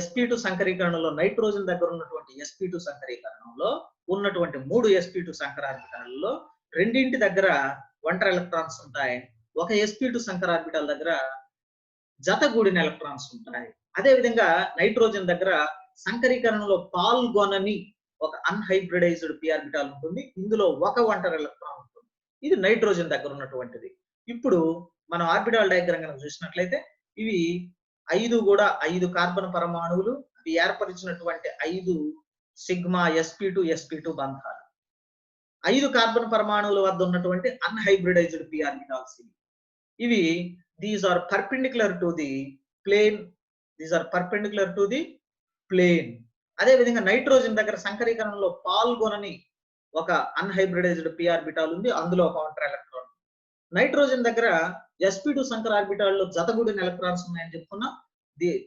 sp2 సంకరీకరణలో నైట్రోజన్ దగ్గర ఉన్నటువంటి sp2 సంకరీకరణంలో ఉన్నటువంటి 3 sp2 సంకరార్బిటాల్లో రెండింటి దగ్గర ఒంటరి ఎలక్ట్రాన్స్ ఉంటాయి. ఒక sp2 సంకరార్బిటాల్ దగ్గర జతగూడిన ఎలక్ట్రాన్స్ ఉంటాయి. అదే విధంగా నైట్రోజన్ దగ్గర సంకరీకరణలో పాల్గొనని ఒక అన్హైబ్రిడైజ్డ్ p ఆర్బిటాల్ ఉంటుంది. ఇందులో ఒక ఒంటరి ఎలక్ట్రాన్ ఉంటుంది. ఇది నైట్రోజన్ దగ్గర ఉన్నటువంటిది. ఇప్పుడు మనం ఆర్బిటాల్ డయాగ్రామ్ కనుక చూసినట్లయితే ఇవి 5 కూడా 5 కార్బన్ పరమాణువులు, అవి ఏర్పరిచినటువంటి 5 సిగ్మా sp2 బంధాలు. 5 కార్బన్ పరమాణువుల వద్ద ఉన్నటువంటి అన్హైబ్రిడైజ్డ్ p ఆర్బిటాల్స్ ఇవి. These are perpendicular to the plane. అదే విధంగా నైట్రోజన్ దగ్గర సంకరీకరణలో పాల్గొనని ఒక అన్హైబ్రిడైజ్డ్ p ఆర్బిటాల్ ఉంది, అందులో ఒక ఒంటరి ఎలక్ట్రాన్. నైట్రోజన్ దగ్గర sp2 సంకర ఆర్బిటాల్లో జతగూడిన ఎలక్ట్రాన్స్ ఉన్నాయని చెప్పుకున్నాం.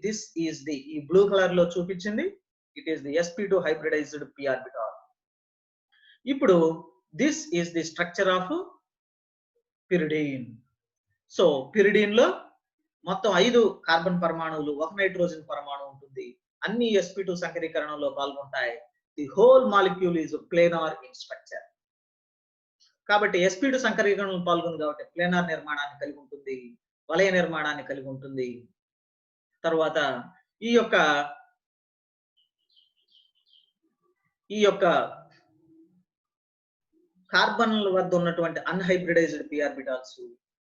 దిస్ ఈస్ ది, ఈ బ్లూ కలర్ లో చూపించింది, it is the sp2 hybridized p orbital. ఇప్పుడు this is the structure of pyridine. So pyridine లో మొత్తం 5 కార్బన్ పరమాణువులు, ఒక నైట్రోజన్ పరమాణువు ఉంటుంది. అన్ని sp2 సంకరీకరణలో పాల్గొంటాయి. The whole molecule is planar in structure. కాబట్టి sp2 సంకరీకరణలో పాల్గొంది కాబట్టి ప్లేనార్ నిర్మాణాన్ని కలిగి ఉంటుంది, వలయ నిర్మాణాన్ని కలిగి ఉంటుంది. తర్వాత ఈ యొక్క కార్బన్ల వద్ద ఉన్నటువంటి అన్హైబ్రిడైజ్డ్ p ఆర్బిటాల్స్,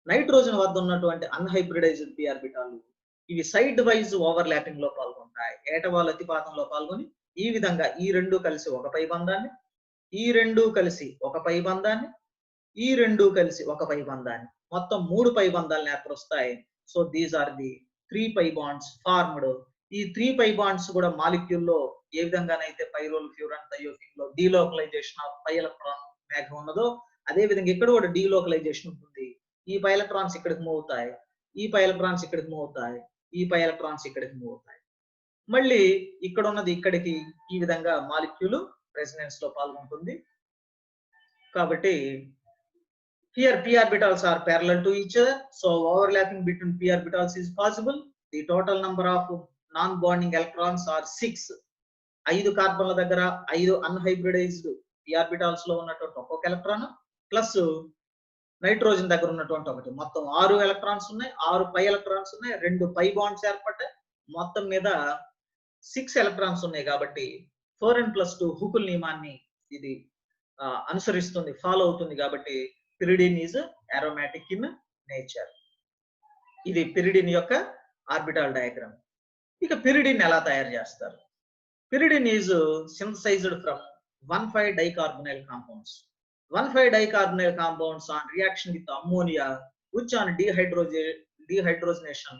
నైట్రోజన్ వద్ద ఉన్నటువంటి అన్హైబ్రిడైజ్డ్ p ఆర్బిటాలు ఇవి సైడ్ వైజ్ ఓవర్లాపింగ్ లో పాల్గొంటాయి. ఏటవాలు అతిపాతంలో పాల్గొని ఈ విధంగా ఈ రెండు కలిసి ఒక పై బంధాన్ని, ఈ రెండు కలిసి ఒక పై బంధాన్ని, ఈ రెండు కలిసి ఒక పై బంధాన్ని, మొత్తం 3 పై బంధాలను ఏర్పరుస్తాయి. So these are the 3 pi bonds formed. ఈ 3 పై బాండ్స్ కూడా మాలిక్యూల్ లో ఏ విధంగానైతే పైరోల్, ఫ్యూరన్, థయోఫిన్ లో డీలోకలైజేషన్ ఆఫ్ పై ఎలక్ట్రాన్ మేఘం ఉన్నదో అదే విధంగా ఇక్కడ కూడా డీలోకలైజేషన్ ఉంటుంది. ఈ పై ఎలక్ట్రాన్స్ ఇక్కడికి మూవ్ అవుతాయి, ఈ పై ఎలక్ట్రాన్స్ ఇక్కడికి మూవ్ అవుతాయి, ఈ పై ఎలక్ట్రాన్స్ ఇక్కడికి మూవ్ అవుతాయి. మళ్ళీ ఇక్కడ ఉన్నది ఇక్కడికి, ఈ విధంగా మాలిక్యూల్ రెసొనెన్స్ లో పాల్గొంటుంది. కాబట్టి here p orbitals are parallel to each other, so overlapping between p orbitals is possible. The total number of non-bonding electrons are 6. 5 కార్బన్ల దగ్గర 5 అన్హైబ్రిడైజ్డ్ p ఆర్బిటాల్స్ లో ఉన్నటువంటి ఒక్కొక్క ఎలక్ట్రాన్ ప్లస్ నైట్రోజన్ దగ్గర ఉన్నటువంటి ఒకటి, మొత్తం 6 ఎలక్ట్రాన్స్ ఉన్నాయి. 6 పై ఎలక్ట్రాన్స్ ఉన్నాయి, 2 పై బాండ్స్ ఏర్పడ్డాయి, మొత్తం మీద 6 ఎలక్ట్రాన్స్ ఉన్నాయి. కాబట్టి 4n+2 హుకుల్ నియమాన్ని ఇది అనుసరిస్తుంది, ఫాలో అవుతుంది. కాబట్టి pyridine is aromatic in nature. ఇది పిరిడిన్ యొక్క ఆర్బిటాల్ డయాగ్రామ్. ఇక పిరిడిన్ ఎలా తయారు చేస్తారు? Pyridine is synthesised from 1,5-dicarbonyl compounds. 1,5-dicarbonyl compounds on reaction with ammonia, which on dehydrogenation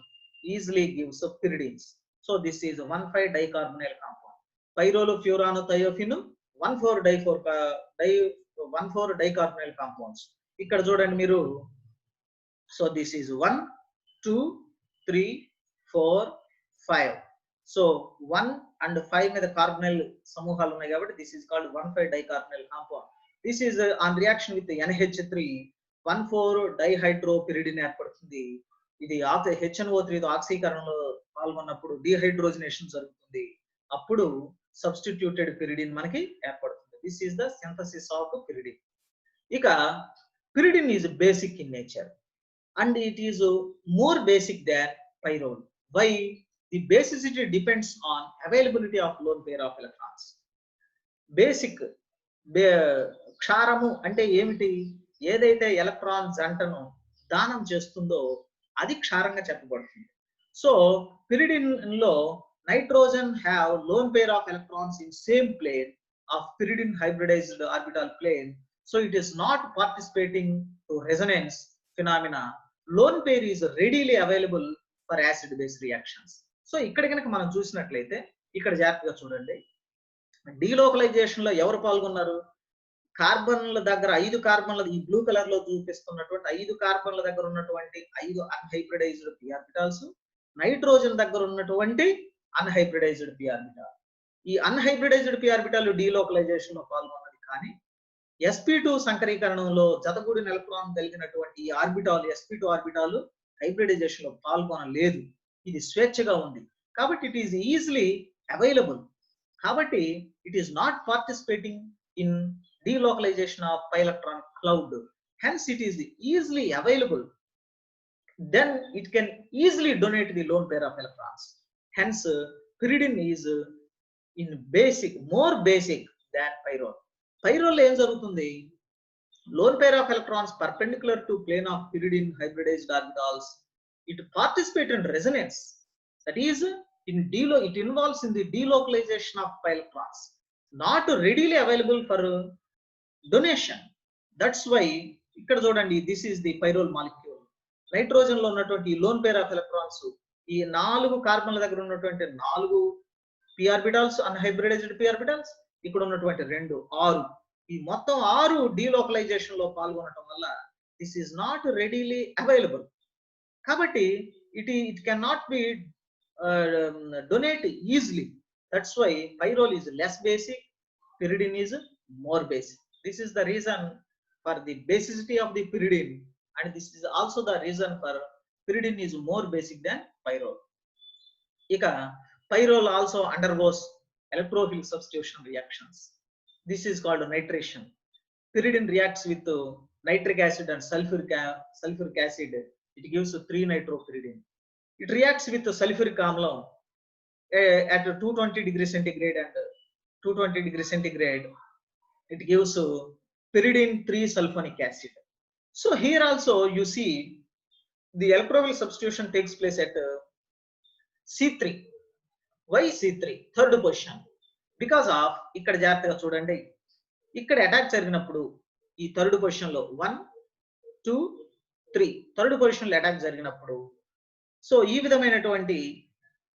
easily gives pyridines. So this is 1,5-dicarbonyl compound. Pyrrole, furan, thiophene 1,4-dicarbonyl compounds. ఇక్కడ చూడండి మీరు. So this is 1, 2, 3, 4, 5. So 1 and 5 మీద carbonyl సమూహాలు ఉన్నాయి కాబట్టి this is called 1,5-dicarbonyl compound. This is on reaction with NH3 1,4-dihydropyridine ఏర్పడుతుంది. ఇది HNO3 ఆక్సీకరణలో పాల్గొన్నప్పుడు డీహైడ్రోజనేషన్ జరుగుతుంది, అప్పుడు సబ్స్టిట్యూటెడ్ పిరిడిన్ మనకి ఏర్పడుతుంది. This is the synthesis of pyridine. ఇక pyridine is basic in nature and it is more basic than pyrrole. Why? The basicity depends on availability of lone pair of electrons. Basic క్షారము అంటే ఏమిటి? ఏదైతే electron జంటను దానం చేస్తుందో అది క్షారంగా చెప్పబడుతుంది. So pyridine లో nitrogen have lone pair of electrons in same plane of pyridine hybridized orbital plane, so it is not participating to resonance phenomena. Lone pair is readily available for acid base reactions. So ఇక్కడ కనుక మనం చూసినట్లయితే ఇక్కడ జాగ్రత్తగా చూడండి, delocalisation లో ఎవరు పాల్గొన్నారు? కార్బన్ల దగ్గర 5 కార్బన్ల, ఈ బ్లూ కలర్ లో చూపిస్తున్నటువంటి 5 కార్బన్ల దగ్గర ఉన్నటువంటి 5 అన్హైబ్రిడైజ్డ్ p ఆర్బిటాల్స్, నైట్రోజన్ దగ్గర ఉన్నటువంటి అన్హైబ్రిడైజ్డ్ p ఆర్బిటాల్. ఈ అన్హైబ్రిడైజ్డ్ p ఆర్బిటాల్ డీలోకలైజేషన్ లో పాల్గొన్నది, కానీ sp2 సంకరీకరణంలో జతగూడిన ఎలక్ట్రాన్ కలిగినటువంటి ఈ ఆర్బిటాల్ sp2 ఆర్బిటాల్ హైబ్రిడైజేషన్ లో పాల్గొనలేదు. ఇది స్వేచ్ఛగా ఉంది కాబట్టి ఇట్ ఈస్ ఈజీలీ అవైలబుల్. కాబట్టి it is not participating in delocalization of pi electron cloud, hence it is easily available, then it can easily donate the lone pair of electrons. Hence pyridine is in basic, more basic than pyrrole. Pyrrole em jarugutundi, lone pair of electrons perpendicular to plane of pyridine hybridized orbitals, it participate in resonance, that is it involves in the delocalization of pi electrons, not readily available for donation. That's why ఇక్కడ చూడండి, this is the pyrrole molecule. Nitrogen లో ఉన్నటువంటి lone pair of electrons, ఈ 4 కార్బన్ల దగ్గర ఉన్నటువంటి 4 p orbitals unhybridised p orbitals, ఇక్కడ ఉన్నటువంటి 2 6, ఈ మొత్తం 6 డీలోకలైజేషన్ లో పాల్గొనడం వల్ల this is not readily available. కాబట్టి it can not be donate easily. That's why pyrrole is less basic, pyridine is more basic. This is the reason for the basicity of the pyridine, and this is also the reason for pyridine is more basic than pyrrole. Ika pyrrole also undergoes electrophilic substitution reactions. This is called nitration. Pyridine reacts with nitric acid and sulfuric acid. It gives 3-nitropyridine. It reacts with sulfuric amlam at 220 degrees centigrade and 220 degrees centigrade. It gives pyridine 3-sulfonic acid. So here also you see the electrophilic substitution takes place at C3. Why C3? Third position. Because of ఇక్కడ జాగ్రత్తగా చూడండి, ఇక్కడ attack జరిగినప్పుడు ఈ third position లో 1 2 3 third position లో attack జరిగినప్పుడు, so ఈ విధమైనటువంటి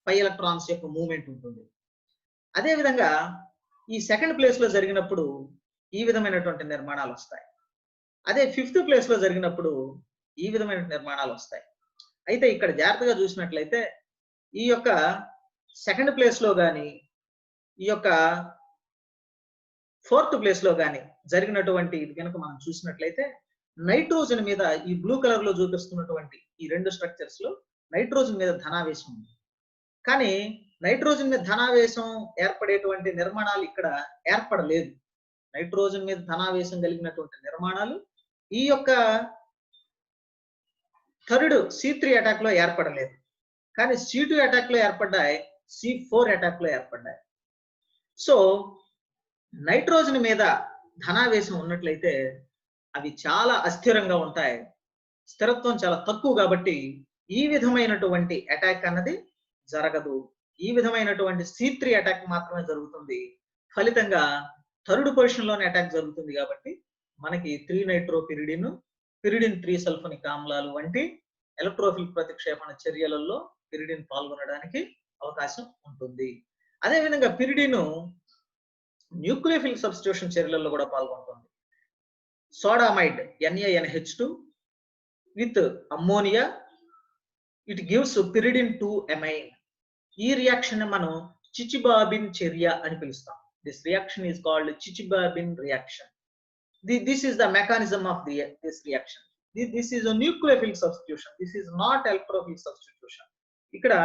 పై ఎలక్ట్రాన్స్ యొక్క మూవ్మెంట్ ఉంటుంది. అదే విధంగా ఈ సెకండ్ ప్లేస్ లో జరిగినప్పుడు ఈ విధమైనటువంటి నిర్మాణాలు వస్తాయి. అదే 5th ప్లేస్ లో జరిగినప్పుడు ఈ విధమైన నిర్మాణాలు వస్తాయి. అయితే ఇక్కడ జాగ్రత్తగా చూసినట్లయితే ఈ యొక్క సెకండ్ ప్లేస్ లో గాని, ఈ యొక్క 4th ప్లేస్ లో గాని జరిగినటువంటి ఇది కనుక మనం చూసినట్లయితే, నైట్రోజన్ మీద ఈ బ్లూ కలర్ లో చూపిస్తున్నటువంటి ఈ 2 స్ట్రక్చర్స్ లో నైట్రోజన్ మీద ధనావేశం ఉంది. కానీ నైట్రోజన్ మీద ధనావేశం ఏర్పడేటువంటి నిర్మాణాలు ఇక్కడ ఏర్పడలేదు. నైట్రోజన్ మీద ధనావేశం కలిగినటువంటి నిర్మాణాలు ఈ యొక్క థర్డ్ C3 అటాక్ లో ఏర్పడలేదు, కానీ C2 అటాక్ లో ఏర్పడ్డాయి, C4 అటాక్ లో ఏర్పడ్డాయి. సో నైట్రోజన్ మీద ధనావేశం ఉన్నట్లయితే అవి చాలా అస్థిరంగా ఉంటాయి, స్థిరత్వం చాలా తక్కువ, కాబట్టి ఈ విధమైనటువంటి అటాక్ అన్నది జరగదు. ఈ విధమైనటువంటి C3 అటాక్ మాత్రమే జరుగుతుంది. ఫలితంగా థర్డ్ పొజిషన్ లోనే అటాక్ జరుగుతుంది. కాబట్టి మనకి 3-nitropyridine, pyridine 3-sulfonic ఆమ్లాలు వంటి ఎలక్ట్రోఫిల్ ప్రతిక్షేపణ చర్యలలో pyridine పాల్గొనడానికి అవకాశం ఉంటుంది. అదే విధంగా pyridine న్యూక్లియోఫిలిక్ సబ్స్టిట్యూషన్ చర్యలలో కూడా పాల్గొంటుంది. సోడామైడ్ NaNH2 with ammonia, it gives pyridine 2-amine. ఈ రియాక్షన్ మనం చిచిబాబిన్ చర్య అని పిలుస్తాం. This reaction is called Chichibabin reaction. This is the mechanism of this reaction. This is a nucleophilic substitution. This is not electrophilic substitution. Ikkada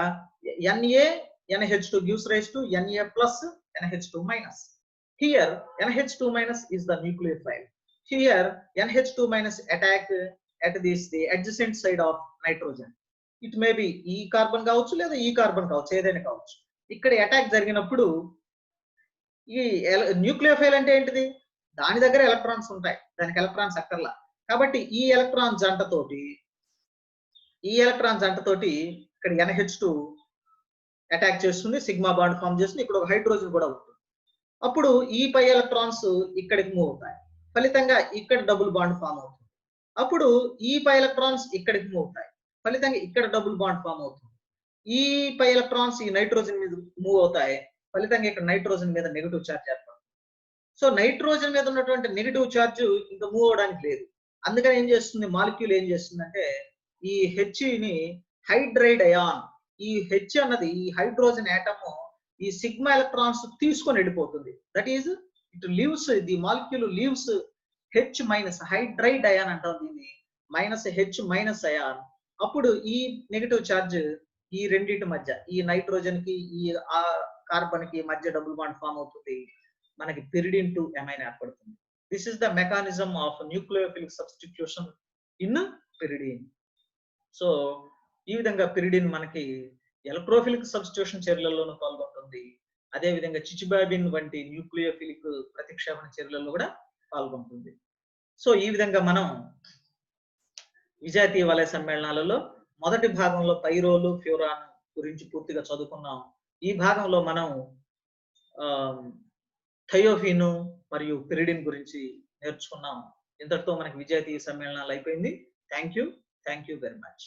NaNH2 gives rise to Na plus NH2 minus. Here NH2 minus is the nucleophile. Here NH2 minus attack at the adjacent side of nitrogen. It may be E carbon కావచ్చు లేదా E carbon కావచ్చు, ఏదైనా కావచ్చు. ఇక్కడ attack జరిగినప్పుడు ఈ nucleophile అంటే ఏంటిది? దాని దగ్గర ఎలక్ట్రాన్స్ ఉంటాయి, దానికి ఎలక్ట్రాన్స్ అక్కర్లా. కాబట్టి ఈ ఎలక్ట్రాన్ జంటతోటి ఇక్కడ NH2 అటాక్ చేస్తుంది, సిగ్మా బాండ్ ఫామ్ చేస్తుంది, ఇక్కడ ఒక హైడ్రోజన్ కూడా ఉంటుంది. అప్పుడు ఈ పై ఎలక్ట్రాన్స్ ఇక్కడికి మూవ్ అవుతాయి, ఫలితంగా ఇక్కడ డబుల్ బాండ్ ఫామ్ అవుతుంది. అప్పుడు ఈ పై ఎలక్ట్రాన్స్ ఇక్కడికి మూవ్ అవుతాయి, ఫలితంగా ఇక్కడ డబుల్ బాండ్ ఫామ్ అవుతుంది. ఈ పై ఎలక్ట్రాన్స్ ఈ నైట్రోజన్ మీద మూవ్ అవుతాయి, ఫలితంగా ఇక్కడ నైట్రోజన్ మీద నెగిటివ్ ఛార్జ్ ఏర్పడుతుంది. సో నైట్రోజన్ మీద ఉన్నటువంటి నెగిటివ్ ఛార్జ్ ఇంకా మూవ్ అవడానికి లేదు. అందుకని ఏం చేస్తుంది, మాలిక్యూల్ ఏం చేస్తుందంటే ఈ హెచ్ ని హైడ్రైడ్ అయాన్, ఈ హెచ్ అన్నది ఈ హైడ్రోజన్ ఆటమ్ ఈ సిగ్మా ఎలక్ట్రాన్స్ తీసుకొని వెళ్ళిపోతుంది. That is it leaves, the molecule leaves H minus, hydride ion అంటాం దీన్ని, మైనస్ హెచ్ మైనస్ అయాన్. అప్పుడు ఈ నెగిటివ్ ఛార్జ్ ఈ రెండింటి మధ్య, ఈ నైట్రోజన్ కి ఈ కార్బన్ కి మధ్య డబుల్ బాండ్ ఫామ్ అవుతుంది, మనకి పిరిడిన్ టు ఎమైన్ ఏర్పడుతుంది. This is the mechanism of nucleophilic substitution in pyridine. So ఈ విధంగా పిరిడిన్ మనకి ఎలక్ట్రోఫిలిక్ సబ్స్టిట్యూషన్ చర్యలలోనూ పాల్గొంటుంది, అదే విధంగా చిచుబాబిన్ వంటి న్యూక్లియోఫిలిక్ ప్రతిక్షేపణ చర్యలలో కూడా పాల్గొంటుంది. సో ఈ విధంగా మనం విజాతీయ వలయ సమ్మేళనాలలో మొదటి భాగంలో పైరోలు, ఫ్యూరాన్ గురించి పూర్తిగా చదువుకున్నాం. ఈ భాగంలో మనం థయోఫీన్ మరియు పిరిడిన్ గురించి నేర్చుకున్నాం. ఇంతటితో మనకి విజాతీయ సమ్మేళనాలు అయిపోయింది. Thank you very much.